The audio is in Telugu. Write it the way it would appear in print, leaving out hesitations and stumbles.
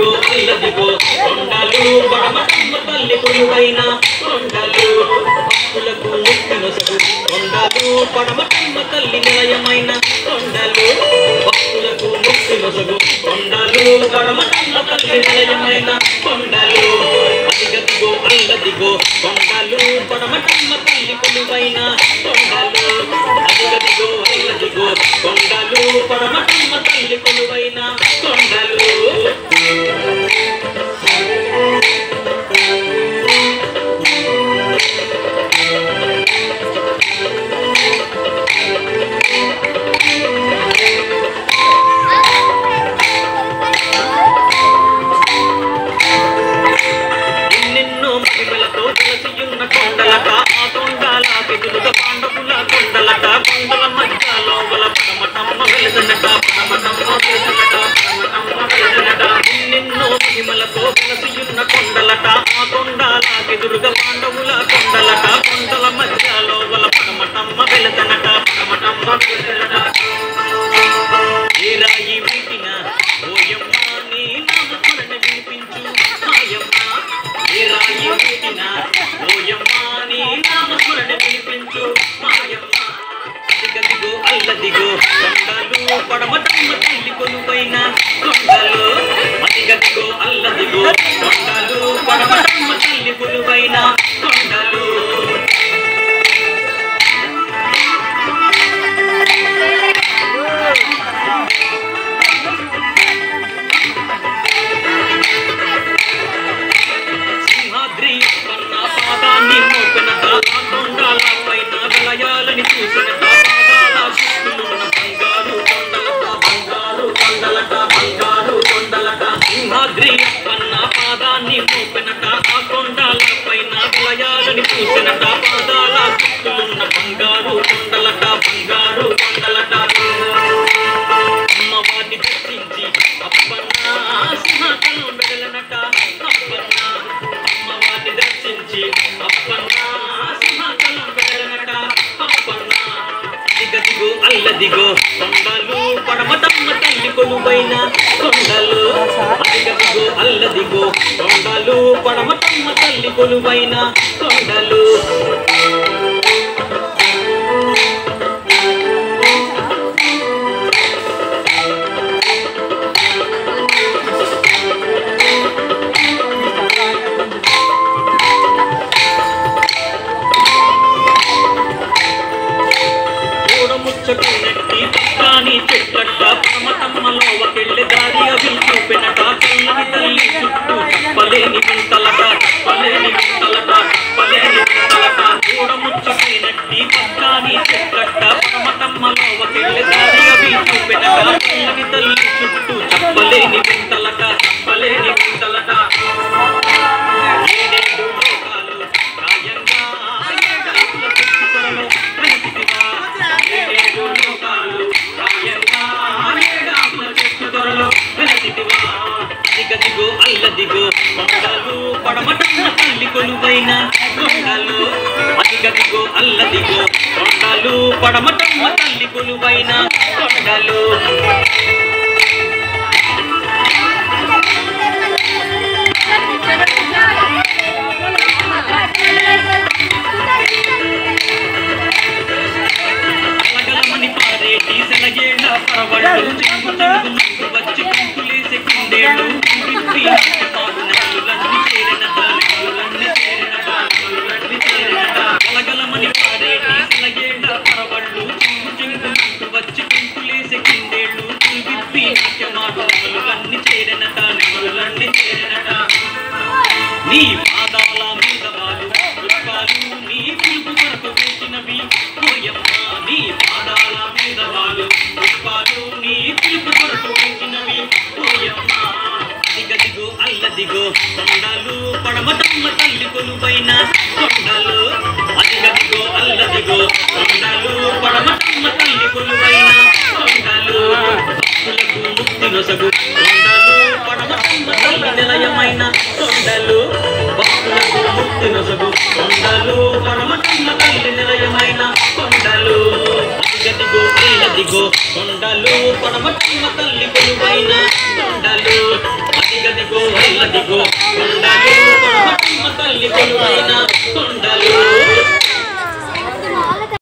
అల్లదిగో కొండలు పడమటమ్మ తల్లి కొలువైన కొండలు భక్తులకు ముక్తి నొసగు కొండలు పడమటమ్మ తల్లి నిలయమైన కొండలు భక్తులకు ముక్తి నొసగు కొండలు పడమటమ్మ తల్లి నిలయమైన కొండలు అదిగదిగో అల్లదిగో కొండలు పడమటమ్మ తల్లి కొలువైన కొండలు అదిగదిగో అల్లదిగో కొండలు పడమటమ్మ తల్లి కొలువైన కొండలు ఎన్నెన్నో మహిమలతో వెలసియున్న కొండలట ఆ కొండల పెదులుగా పాండవుల కొండలట కొండల మధ్య లోపల పడమటమ్మ వెలసనట పడమటమ్మ వెలసనట పడమటమ్మ వెలసనట ఎన్నెన్నో మహిమలతో వెలసియున్న కొండలట ఆ కొండల పెదులుగా పాండవుల కొండలట కొండల మధ్య లోపల పడమటమ్మ వెలసనట పడమటమ్మ వెలసనట ఏ రాయి వీటిన ఓయమ్మ నీ నామస్మరణ వినిపించు మాయమ్మ ఏ రాయి వీటిన ఓయమ్మ నీ నామస్మరణ వినిపించు మాయమ్మ అదిగదిగో అల్లదిగో కొండలు పడమటమ్మ తల్లి కొలువైన కొండలు అదిగదిగో అల్లదిగో కొండలు పడమటమ్మ తల్లి కొలువైన కొండలు సింహాద్రి కన్న పాదాన్ని మోపెనట ఆ కొండల పైన విలయాలని చూసినట పాదాల చుట్టూలున్న బంగారు కొండలట బంగారు కొండలట బంగారు కొండలట సింహాద్రి కన్న పాదాన్ని మోపెనట ఆ కొండల పైన విలయాలని చూసినట పాదాల చుట్టూలున్న బంగారు కొండలట బంగారు కొండలట అమ్మవారిని దర్శించి అప్పన్న సింహాచలం వెడలనట అప్పన్న అమ్మవారిని దర్శించి అప్పన్న సింహాచలం వెడలనట అప్పన్న దిగదిగో అల్లదిగో కొండలు పడమటమ్మ తల్లి కొలువైన కొండలు అదిగదిగో అల్లదిగో కొండలు పడమటమ్మ తల్లి కొలువైన కొండలు ముచ్చటెట్టి పక్కాని చెట్లట్ట పరమతమ్మలో ఒకెళ్ళి దారి అవి చూపెనట కళ్ళని తల్లి చుట్టూ చెప్పలేని వింతలట చెప్పలేని వింతలట చెప్పలేని వింతలట కూడా ముచ్చటైనట్టి పక్కాని చెట్లట్ట పరమతమ్మలో ఒకెళ్ళి దారి అవి చూపెనట కళ్ళని తల్లి చుట్టూ చెప్పలేని వింతలట చెప్పలేని వింతలట ఏడేడు లోకాలు రాయంగా అదిగదిగో అల్లదిగో కొండలు పడమటమ్మ తల్లి కొలువైన కొండలు అదిగదిగో అల్లదిగో కొండలు పడమటమ్మ తల్లి కొలువైన కొండలు అలగలమని పారేటి సెలగేళ్ళ పరవళ్ళు చెంగు చెంగు వచ్చి కుంకులేసే కిందేళ్ళు విప్పి పాడు నల్లులన్నీ చేరినట నల్లులన్నీ చేరినట నల్లులన్నీ చేరినట అలగలమని పారేటి సెలగేళ్ళ పరవళ్ళు చెంగు చెంగు వచ్చి కుంకులేసే కిందేళ్ళు విప్పి నాట్యమాడు నల్లులన్నీ చేరినట నల్లులన్నీ చేరినట నీ పాదాల మీద వాళ్ళు పుష్పాలు నీ పిలుపు కొరకు వేసినవి ఓయమ్మ నీ పాదాల మీద వాళ్ళు పుష్పాలు నీ పిలుపు కొరకు వేసినవి ఓయమ్మ అదిగదిగో అల్లదిగో కొండలు పడమటమ్మ తల్లి కొలువైన కొండలు అదిగదిగో అల్లదిగో కొండలు పడమటమ్మ తల్లి కొలువైన కొండలు భక్తులకు ముక్తి నొసగు కొండలు పడమటమ్మ తల్లి నిలయమైన కొండలు భక్తులకు ముక్తి నొసగు కొండలు పడమటమ్మ తల్లి నిలయమైన కొండలు అదిగదిగో అల్లదిగో కొండలు పడమటమ్మ తల్లి కొలువైన కొండలు అదిగదిగో అదిగో